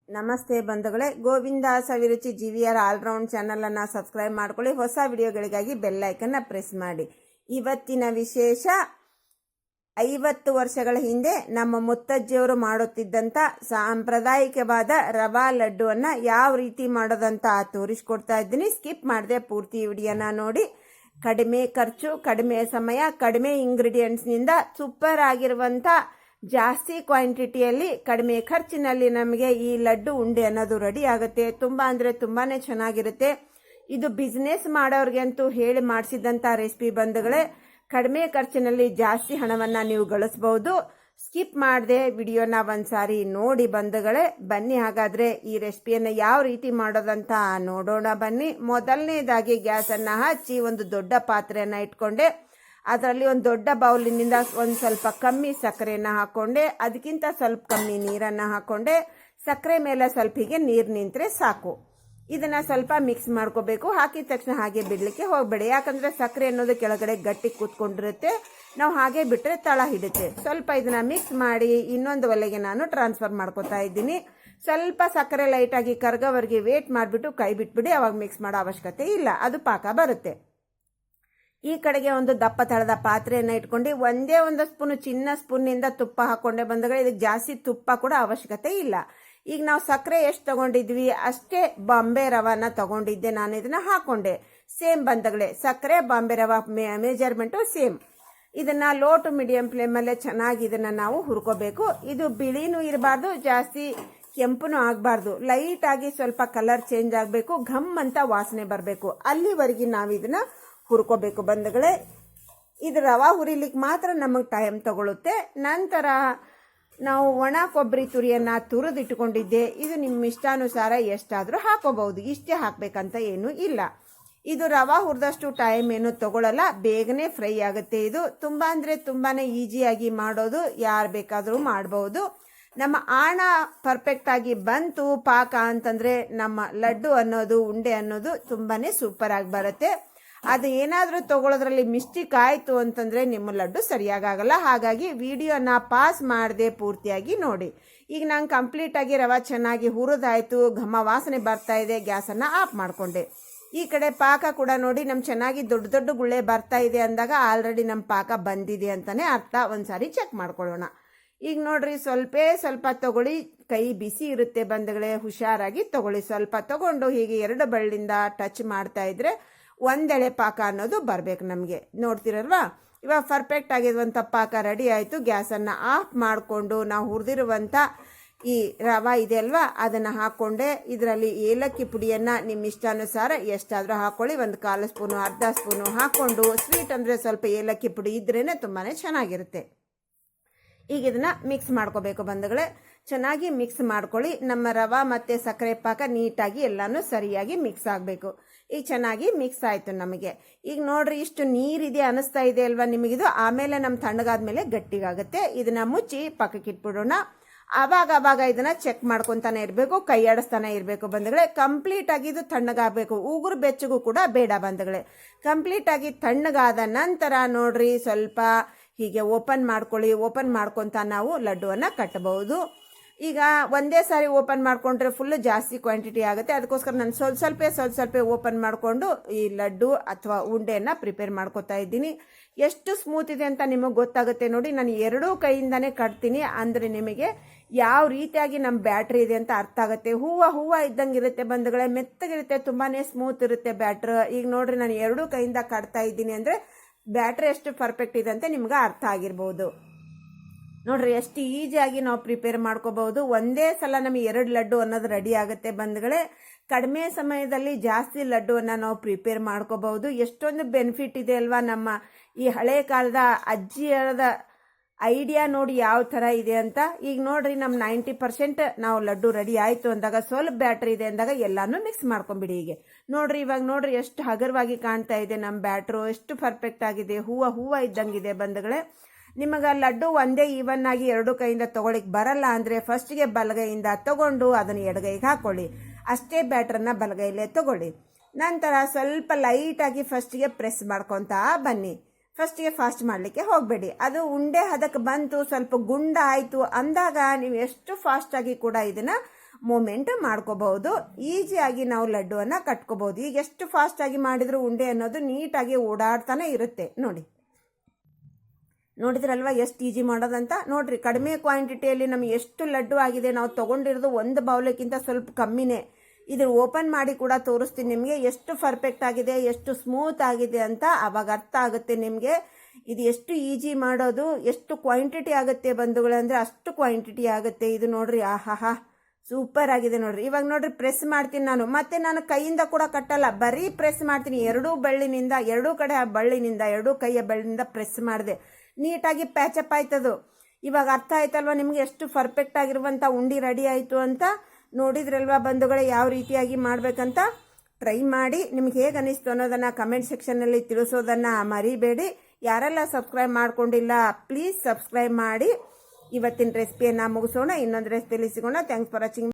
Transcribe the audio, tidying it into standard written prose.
ನಮಸ್ತೆ ಬಂಧುಗಳೇ, ಗೋವಿಂದ ಸವಿರುಚಿ GVR all-round ಚಾನಲನ್ನು ಸಬ್ಸ್ಕ್ರೈಬ್ ಮಾಡ್ಕೊಳ್ಳಿ. ಹೊಸ ವಿಡಿಯೋಗಳಿಗಾಗಿ ಬೆಲ್ ಐಕನ್ನ ಪ್ರೆಸ್ ಮಾಡಿ. ಇವತ್ತಿನ ವಿಶೇಷ 50 ವರ್ಷಗಳ ಹಿಂದೆ ನಮ್ಮ ಮುತ್ತಜ್ಜಿಯವರು ಮಾಡುತ್ತಿದ್ದಂಥ ಸಾಂಪ್ರದಾಯಿಕವಾದ ರವಾ ಲಡ್ಡುವನ್ನು ಯಾವ ರೀತಿ ಮಾಡೋದಂತ ತೋರಿಸ್ಕೊಡ್ತಾ ಇದ್ದೀನಿ. ಸ್ಕಿಪ್ ಮಾಡದೆ ಪೂರ್ತಿ ವಿಡಿಯೋನ ನೋಡಿ. ಕಡಿಮೆ ಖರ್ಚು, ಕಡಿಮೆ ಸಮಯ, ಕಡಿಮೆ ಇಂಗ್ರೀಡಿಯೆಂಟ್ಸ್ನಿಂದ ಸೂಪರ್ ಆಗಿರುವಂಥ ಜಾಸ್ತಿ ಕ್ವಾಂಟಿಟಿಯಲ್ಲಿ ಕಡಿಮೆ ಖರ್ಚಿನಲ್ಲಿ ನಮಗೆ ಈ ಲಡ್ಡು ಉಂಡೆ ಅನ್ನೋದು ರೆಡಿ ಆಗುತ್ತೆ. ತುಂಬ ಅಂದರೆ ತುಂಬಾನೇ ಚೆನ್ನಾಗಿರುತ್ತೆ. ಇದು ಬಿಸ್ನೆಸ್ ಮಾಡೋರ್ಗಂತೂ ಹೇಳಿ ಮಾಡಿಸಿದಂಥ ರೆಸಿಪಿ ಬಂಧುಗಳೇ. ಕಡಿಮೆ ಖರ್ಚಿನಲ್ಲಿ ಜಾಸ್ತಿ ಹಣವನ್ನು ನೀವು ಗಳಿಸಬಹುದು. ಸ್ಕಿಪ್ ಮಾಡದೆ ವಿಡಿಯೋನ ಒಂದ್ಸಾರಿ ನೋಡಿ ಬಂಧುಗಳೇ. ಬನ್ನಿ ಹಾಗಾದ್ರೆ ಈ ರೆಸಿಪಿಯನ್ನು ಯಾವ ರೀತಿ ಮಾಡೋದಂತ ನೋಡೋಣ ಬನ್ನಿ. ಮೊದಲನೇದಾಗಿ ಗ್ಯಾಸನ್ನು ಹಚ್ಚಿ ಒಂದು ದೊಡ್ಡ ಪಾತ್ರೆಯನ್ನು ಇಟ್ಕೊಂಡೆ. ಅದರಲ್ಲಿ ಒಂದು ದೊಡ್ಡ ಬೌಲಿನಿಂದ ಒಂದು ಸ್ವಲ್ಪ ಕಮ್ಮಿ ಸಕ್ಕರೆಯನ್ನು ಹಾಕೊಂಡೆ. ಅದಕ್ಕಿಂತ ಸ್ವಲ್ಪ ಕಮ್ಮಿ ನೀರನ್ನು ಹಾಕೊಂಡೆ. ಸಕ್ಕರೆ ಮೇಲೆ ಸ್ವಲ್ಪ ಹೀಗೆ ನೀರು ನಿಂತರೆ ಸಾಕು. ಇದನ್ನ ಸ್ವಲ್ಪ ಮಿಕ್ಸ್ ಮಾಡ್ಕೋಬೇಕು. ಹಾಕಿದ ತಕ್ಷಣ ಹಾಗೆ ಬಿಡಲಿಕ್ಕೆ ಹೋಗಬೇಡಿ, ಯಾಕಂದ್ರೆ ಸಕ್ಕರೆ ಅನ್ನೋದು ಕೆಳಗಡೆ ಗಟ್ಟಿ ಕೂತ್ಕೊಂಡಿರುತ್ತೆ. ನಾವು ಹಾಗೆ ಬಿಟ್ಟರೆ ತಳ ಹಿಡುತ್ತೆ. ಸ್ವಲ್ಪ ಇದನ್ನ ಮಿಕ್ಸ್ ಮಾಡಿ ಇನ್ನೊಂದು ಒಲೆಗೆ ನಾನು ಟ್ರಾನ್ಸ್ಫರ್ ಮಾಡ್ಕೋತಾ ಇದ್ದೀನಿ. ಸ್ವಲ್ಪ ಸಕ್ಕರೆ ಲೈಟಾಗಿ ಕರಗೋವರೆಗೆ ವೇಟ್ ಮಾಡಿಬಿಟ್ಟು ಕೈ ಬಿಟ್ಬಿಡಿ. ಅವಾಗ ಮಿಕ್ಸ್ ಮಾಡೋ ಅವಶ್ಯಕತೆ ಇಲ್ಲ, ಅದು ಪಾಕ ಬರುತ್ತೆ. ಈ ಕಡೆಗೆ ಒಂದು ದಪ್ಪ ತಳದ ಪಾತ್ರೆಯನ್ನು ಇಟ್ಕೊಂಡು ಒಂದೇ ಒಂದು ಸ್ಪೂನು ಚಿನ್ನ ಸ್ಪೂನ್ನಿಂದ ತುಪ್ಪ ಹಾಕೊಂಡೆ ಬಂದಾಗ ಇದಕ್ಕೆ ಜಾಸ್ತಿ ತುಪ್ಪ ಕೂಡ ಅವಶ್ಯಕತೆ ಇಲ್ಲ. ಈಗ ನಾವು ಸಕ್ಕರೆ ಎಷ್ಟು ತಗೊಂಡಿದ್ವಿ ಅಷ್ಟೇ ಬಾಂಬೆ ರವಾನ ತಗೊಂಡಿದ್ದೆ ನಾನು. ಇದನ್ನ ಹಾಕೊಂಡೆ. ಸೇಮ್ ಬಂದಗಳೇ, ಸಕ್ಕರೆ ಬಾಂಬೆ ರವಾ ಮೆಜರ್ಮೆಂಟು ಸೇಮ್. ಇದನ್ನ ಲೋ ಟು ಮೀಡಿಯಂ ಫ್ಲೇಮಲ್ಲೇ ಚೆನ್ನಾಗಿ ಇದನ್ನ ನಾವು ಹುರ್ಕೋಬೇಕು. ಇದು ಬಿಳಿನೂ ಇರಬಾರ್ದು, ಜಾಸ್ತಿ ಕೆಂಪುನೂ ಆಗಬಾರ್ದು. ಲೈಟ್ ಆಗಿ ಸ್ವಲ್ಪ ಕಲರ್ ಚೇಂಜ್ ಆಗಬೇಕು, ಘಮ್ ಅಂತ ವಾಸನೆ ಬರಬೇಕು. ಅಲ್ಲಿವರೆಗೆ ನಾವು ಇದನ್ನ ಹುರ್ಕೋಬೇಕು ಬಂಧುಗಳೇ. ಇದು ರವಾ ಹುರಿಲಿಕ್ಕೆ ಮಾತ್ರ ನಮಗೆ ಟೈಮ್ ತಗೊಳುತ್ತೆ. ನಂತರ ನಾವು ಒಣ ಕೊಬ್ಬರಿ ತುರಿಯನ್ನು ತುರಿದಿಟ್ಟುಕೊಂಡಿದ್ದೆ. ಇದು ನಿಮ್ಮ ಇಷ್ಟಾನುಸಾರ ಎಷ್ಟಾದರೂ ಹಾಕೋಬಹುದು, ಇಷ್ಟೇ ಹಾಕಬೇಕಂತ ಏನೂ ಇಲ್ಲ. ಇದು ರವಾ ಹುರಿದಷ್ಟು ಟೈಮ್ ಏನು ತಗೊಳ್ಳಲ್ಲ, ಬೇಗನೆ ಫ್ರೈ ಆಗುತ್ತೆ. ಇದು ತುಂಬ ಅಂದರೆ ತುಂಬಾ ಈಸಿಯಾಗಿ ಮಾಡೋದು, ಯಾರು ಬೇಕಾದರೂ ಮಾಡಬಹುದು. ನಮ್ಮ ಆಣ ಪರ್ಫೆಕ್ಟ್ ಆಗಿ ಬಂತು ಪಾಕ ಅಂತಂದರೆ ನಮ್ಮ ಲಡ್ಡು ಅನ್ನೋದು ಉಂಡೆ ಅನ್ನೋದು ತುಂಬಾ ಸೂಪರ್ ಆಗಿ ಬರುತ್ತೆ. ಅದು ಏನಾದರೂ ತಗೊಳ್ಳೋದ್ರಲ್ಲಿ ಮಿಸ್ಟೇಕ್ ಆಯಿತು ಅಂತಂದರೆ ನಿಮ್ಮ ಲಡ್ಡು ಸರಿಯಾಗಲ್ಲ. ಹಾಗಾಗಿ ವಿಡಿಯೋನ ಪಾಸ್ ಮಾಡದೆ ಪೂರ್ತಿಯಾಗಿ ನೋಡಿ. ಈಗ ನಾನು ಕಂಪ್ಲೀಟಾಗಿ ರವೆ ಚೆನ್ನಾಗಿ ಹುರಿದಾಯಿತು, ಘಮ ವಾಸನೆ ಬರ್ತಾ ಇದೆ. ಗ್ಯಾಸನ್ನು ಆಫ್ ಮಾಡಿಕೊಂಡೆ. ಈ ಕಡೆ ಪಾಕ ಕೂಡ ನೋಡಿ, ನಮ್ಮ ಚೆನ್ನಾಗಿ ದೊಡ್ಡ ದೊಡ್ಡ ಗುಳ್ಳೆ ಬರ್ತಾ ಇದೆ ಅಂದಾಗ ಆಲ್ರೆಡಿ ನಮ್ಮ ಪಾಕ ಬಂದಿದೆ ಅಂತಲೇ ಅರ್ಥ. ಒಂದ್ಸಾರಿ ಚೆಕ್ ಮಾಡ್ಕೊಳ್ಳೋಣ. ಈಗ ನೋಡ್ರಿ, ಸ್ವಲ್ಪ ತಗೊಳ್ಳಿ. ಕೈ ಬಿಸಿ ಇರುತ್ತೆ ಬಂಧುಗಳೇ, ಹುಷಾರಾಗಿ ತಗೊಳ್ಳಿ. ಸ್ವಲ್ಪ ತಗೊಂಡು ಹೀಗೆ ಎರಡು ಬೆರಳಿಂದ ಟಚ್ ಮಾಡ್ತಾ ಇದ್ರೆ ಒಂದೆಳೆ ಪಾಕ ಅನ್ನೋದು ಬರಬೇಕು ನಮಗೆ. ನೋಡ್ತಿರಲ್ವಾ, ಇವಾಗ ಪರ್ಫೆಕ್ಟ್ ಆಗಿರುವಂಥ ಪಾಕ ರೆಡಿ ಆಯಿತು. ಗ್ಯಾಸನ್ನು ಆಫ್ ಮಾಡಿಕೊಂಡು ನಾವು ಹುರಿದಿರುವಂಥ ಈ ರವಾ ಇದೆ ಅಲ್ವಾ, ಅದನ್ನು ಹಾಕ್ಕೊಂಡೆ. ಇದರಲ್ಲಿ ಏಲಕ್ಕಿ ಪುಡಿಯನ್ನು ನಿಮ್ಮ ಇಷ್ಟಾನುಸಾರ ಎಷ್ಟಾದರೂ ಹಾಕ್ಕೊಳ್ಳಿ. ಒಂದು 1/4 ಸ್ಪೂನು, ಅರ್ಧ ಸ್ಪೂನು ಹಾಕ್ಕೊಂಡು, ಸ್ವೀಟ್ ಅಂದರೆ ಸ್ವಲ್ಪ ಏಲಕ್ಕಿ ಪುಡಿ ಇದ್ರೇ ತುಂಬಾ ಚೆನ್ನಾಗಿರುತ್ತೆ. ಈಗ ಇದನ್ನ ಮಿಕ್ಸ್ ಮಾಡ್ಕೋಬೇಕು ಬಂಧುಗಳೇ. ಚೆನ್ನಾಗಿ ಮಿಕ್ಸ್ ಮಾಡ್ಕೊಳ್ಳಿ. ನಮ್ಮ ರವಾ ಮತ್ತು ಸಕ್ಕರೆ ಪಾಕ ನೀಟಾಗಿ ಎಲ್ಲಾನು ಸರಿಯಾಗಿ ಮಿಕ್ಸ್ ಆಗಬೇಕು. ಈಗ ಚೆನ್ನಾಗಿ ಮಿಕ್ಸ್ ಆಯಿತು ನಮಗೆ. ಈಗ ನೋಡ್ರಿ, ಇಷ್ಟು ನೀರಿದೆ ಅನಿಸ್ತಾ ಇದೆ ಅಲ್ವಾ ನಿಮಗಿದು. ಆಮೇಲೆ ನಮ್ಮ ತಣ್ಣಗಾದ್ಮೇಲೆ ಗಟ್ಟಿಗಾಗುತ್ತೆ. ಇದನ್ನ ಮುಚ್ಚಿ ಪಕ್ಕಕ್ಕೆ ಇಟ್ಬಿಡೋಣ. ಆವಾಗ ಇದನ್ನ ಚೆಕ್ ಮಾಡ್ಕೊತಾನೆ ಇರಬೇಕು, ಕೈ ಆಡಿಸ್ತಾನೆ ಇರಬೇಕು ಬಂಧುಗಳೇ. ಕಂಪ್ಲೀಟ್ ಆಗಿ ಇದು ತಣ್ಣಗಾಗಬೇಕು, ಉಗುರು ಬೆಚ್ಚಗೂ ಕೂಡ ಬೇಡ ಬಂಧುಗಳೇ. ಕಂಪ್ಲೀಟ್ ಆಗಿ ತಣ್ಣಗಾದ ನಂತರ ನೋಡ್ರಿ, ಸ್ವಲ್ಪ ಹೀಗೆ ಓಪನ್ ಮಾಡ್ಕೊಳ್ಳಿ. ಓಪನ್ ಮಾಡ್ಕೊತ ನಾವು ಲಡ್ಡುವನ್ನು ಕಟ್ಟಬಹುದು. ಈಗ ಒಂದೇ ಸಾರಿ ಓಪನ್ ಮಾಡ್ಕೊಂಡ್ರೆ ಫುಲ್ ಜಾಸ್ತಿ ಕ್ವಾಂಟಿಟಿ ಆಗುತ್ತೆ. ಅದಕ್ಕೋಸ್ಕರ ನಾನು ಸ್ವಲ್ಪ ಓಪನ್ ಮಾಡಿಕೊಂಡು ಈ ಲಡ್ಡು ಅಥವಾ ಉಂಡೆಯನ್ನು ಪ್ರಿಪೇರ್ ಮಾಡ್ಕೊತಾ ಇದ್ದೀನಿ. ಎಷ್ಟು ಸ್ಮೂತ್ ಇದೆ ಅಂತ ನಿಮಗೆ ಗೊತ್ತಾಗುತ್ತೆ ನೋಡಿ. ನಾನು ಎರಡೂ ಕೈಯಿಂದಾನೇ ಕಟ್ತೀನಿ, ಅಂದರೆ ನಿಮಗೆ ಯಾವ ರೀತಿಯಾಗಿ ನಮ್ಮ ಬ್ಯಾಟ್ರಿ ಇದೆ ಅಂತ ಅರ್ಥ ಆಗುತ್ತೆ. ಹೂವು ಇದ್ದಂಗೆ ಇರುತ್ತೆ ಬಂಧುಗಳೇ, ಮೆತ್ತಗಿರುತ್ತೆ, ತುಂಬಾ ಸ್ಮೂತ್ ಇರುತ್ತೆ ಬ್ಯಾಟ್ರ್. ಈಗ ನೋಡ್ರಿ, ನಾನು ಎರಡೂ ಕೈಯಿಂದ ಕಟ್ತಾ ಇದ್ದೀನಿ ಅಂದರೆ ಬ್ಯಾಟ್ರಿ ಎಷ್ಟು ಪರ್ಫೆಕ್ಟ್ ಇದೆ ಅಂತ ನಿಮ್ಗೆ ಅರ್ಥ ಆಗಿರ್ಬೋದು. ನೋಡ್ರಿ, ಎಷ್ಟು ಈಸಿಯಾಗಿ ನಾವು ಪ್ರಿಪೇರ್ ಮಾಡ್ಕೋಬಹುದು. ಒಂದೇ ಸಲ ನಮಗೆ 2 ಲಡ್ಡು ಅನ್ನೋದು ರೆಡಿ ಆಗುತ್ತೆ ಬಂಧುಗಳೇ. ಕಡಿಮೆ ಸಮಯದಲ್ಲಿ ಜಾಸ್ತಿ ಲಡ್ಡುವನ್ನು ನಾವು ಪ್ರಿಪೇರ್ ಮಾಡ್ಕೋಬಹುದು. ಎಷ್ಟೊಂದು ಬೆನಿಫಿಟ್ ಇದೆ ಅಲ್ವಾ. ನಮ್ಮ ಈ ಹಳೆ ಕಾಲದ ಅಜ್ಜಿಯರದ ಐಡಿಯಾ ನೋಡಿ ಯಾವ ಥರ ಇದೆ ಅಂತ. ಈಗ ನೋಡ್ರಿ, ನಮ್ಮ 90% ನಾವು ಲಡ್ಡು ರೆಡಿ ಆಯಿತು ಅಂದಾಗ, ಸ್ವಲ್ಪ ಬ್ಯಾಟ್ರಿ ಇದೆ ಅಂದಾಗ ಎಲ್ಲಾನು ಮಿಕ್ಸ್ ಮಾಡ್ಕೊಂಬಿಡಿ. ಹೀಗೆ ನೋಡ್ರಿ, ಇವಾಗ ನೋಡ್ರಿ ಎಷ್ಟು ಹಗರವಾಗಿ ಕಾಣ್ತಾ ಇದೆ ನಮ್ಮ ಬ್ಯಾಟ್ರು, ಎಷ್ಟು ಪರ್ಫೆಕ್ಟ್ ಆಗಿದೆ. ಹೂವು ಇದ್ದಂಗಿದೆ ಬಂಧುಗಳೇ. ನಿಮಗೆ ಲಡ್ಡು ಒಂದೇ ಈವನ್ ಆಗಿ ಎರಡು ಕೈಯಿಂದ ತಗೊಳ್ಳಿಕ್ಕೆ ಬರಲ್ಲ ಅಂದರೆ ಫಸ್ಟಿಗೆ ಬಲಗೈಯಿಂದ ತಗೊಂಡು ಅದನ್ನು ಎಡಗೈಗೆ ಹಾಕೊಳ್ಳಿ. ಅಷ್ಟೇ ಬ್ಯಾಟ್ರನ್ನ ಬಲಗೈಲೇ ತಗೊಳ್ಳಿ. ನಂತರ ಸ್ವಲ್ಪ ಲೈಟಾಗಿ ಫಸ್ಟಿಗೆ ಪ್ರೆಸ್ ಮಾಡ್ಕೊತಾ ಬನ್ನಿ. ಫಸ್ಟಿಗೆ ಫಾಸ್ಟ್ ಮಾಡಲಿಕ್ಕೆ ಹೋಗಬೇಡಿ. ಅದು ಉಂಡೆ ಹದಕ್ಕೆ ಬಂತು, ಸ್ವಲ್ಪ ಗುಂಡ ಆಯಿತು ಅಂದಾಗ ನೀವು ಎಷ್ಟು ಫಾಸ್ಟಾಗಿ ಕೂಡ ಇದನ್ನು ಮೂಮೆಂಟ್ ಮಾಡ್ಕೋಬಹುದು. ಈಸಿಯಾಗಿ ನಾವು ಲಡ್ಡುವನ್ನು ಕಟ್ಕೋಬಹುದು. ಈಗ ಎಷ್ಟು ಫಾಸ್ಟಾಗಿ ಮಾಡಿದ್ರು ಉಂಡೆ ಅನ್ನೋದು ನೀಟಾಗಿ ಓಡಾಡ್ತಾನೆ ಇರುತ್ತೆ. ನೋಡಿದ್ರಲ್ವಾ ಎಷ್ಟು ಈಜಿ ಮಾಡೋದಂತ. ನೋಡ್ರಿ, ಕಡಿಮೆ ಕ್ವಾಂಟಿಟಿಯಲ್ಲಿ ನಮಗೆ ಎಷ್ಟು ಲಡ್ಡು ಆಗಿದೆ. ನಾವು ತೊಗೊಂಡಿರೋದು ಒಂದು ಬೌಲಕ್ಕಿಂತ ಸ್ವಲ್ಪ ಕಮ್ಮಿನೇ. ಇದು ಓಪನ್ ಮಾಡಿ ಕೂಡ ತೋರಿಸ್ತೀನಿ ನಿಮಗೆ ಎಷ್ಟು ಪರ್ಫೆಕ್ಟ್ ಆಗಿದೆ, ಎಷ್ಟು ಸ್ಮೂತ್ ಆಗಿದೆ ಅಂತ. ಅವಾಗ ಅರ್ಥ ಆಗುತ್ತೆ ನಿಮಗೆ ಇದು ಎಷ್ಟು ಈಜಿ ಮಾಡೋದು, ಎಷ್ಟು ಕ್ವಾಂಟಿಟಿ ಆಗುತ್ತೆ ಬಂಧುಗಳಂದ್ರೆ ಅಷ್ಟು ಕ್ವಾಂಟಿಟಿ ಆಗುತ್ತೆ. ಇದು ನೋಡ್ರಿ, ಆಹಾಹಾ ಸೂಪರ್ ಆಗಿದೆ ನೋಡ್ರಿ. ಇವಾಗ ನೋಡ್ರಿ, ಪ್ರೆಸ್ ಮಾಡ್ತೀನಿ ನಾನು. ಮತ್ತೆ ನಾನು ಕೈಯಿಂದ ಕೂಡ ಕಟ್ಟಲ್ಲ, ಬರೀ ಪ್ರೆಸ್ ಮಾಡ್ತೀನಿ. ಎರಡೂ ಕಡೆ ಬಳ್ಳಿನಿಂದ, ಎರಡೂ ಕೈಯ ಬಳ್ಳಿನಿಂದ ಪ್ರೆಸ್ ಮಾಡಿದೆ. ನೀಟಾಗಿ ಪ್ಯಾಚಪ್ ಆಯ್ತದು. ಇವಾಗ ಅರ್ಥ ಆಯ್ತಲ್ವಾ ನಿಮ್ಗೆ ಎಷ್ಟು ಪರ್ಫೆಕ್ಟ್ ಆಗಿರುವಂಥ ಉಂಡಿ ರೆಡಿ ಆಯಿತು ಅಂತ. ನೋಡಿದ್ರಲ್ವಾ ಬಂಧುಗಳೇ ಯಾವ ರೀತಿಯಾಗಿ ಮಾಡ್ಬೇಕಂತ. ಟ್ರೈ ಮಾಡಿ ನಿಮ್ಗೆ ಹೇಗೆ ಅನಿಸ್ತು ಅನ್ನೋದನ್ನ ಕಮೆಂಟ್ ಸೆಕ್ಷನ್ನಲ್ಲಿ ತಿಳಿಸೋದನ್ನ ಮರಿಬೇಡಿ. ಯಾರೆಲ್ಲ ಸಬ್ಸ್ಕ್ರೈಬ್ ಮಾಡ್ಕೊಂಡಿಲ್ಲ ಪ್ಲೀಸ್ ಸಬ್ಸ್ಕ್ರೈಬ್ ಮಾಡಿ. ಇವತ್ತಿನ ರೆಸಿಪಿಯನ್ನು ಮುಗಿಸೋಣ. ಇನ್ನೊಂದು ರೆಸಿಪಿಯಲ್ಲಿ ಸಿಗೋಣ. Thanks for watching.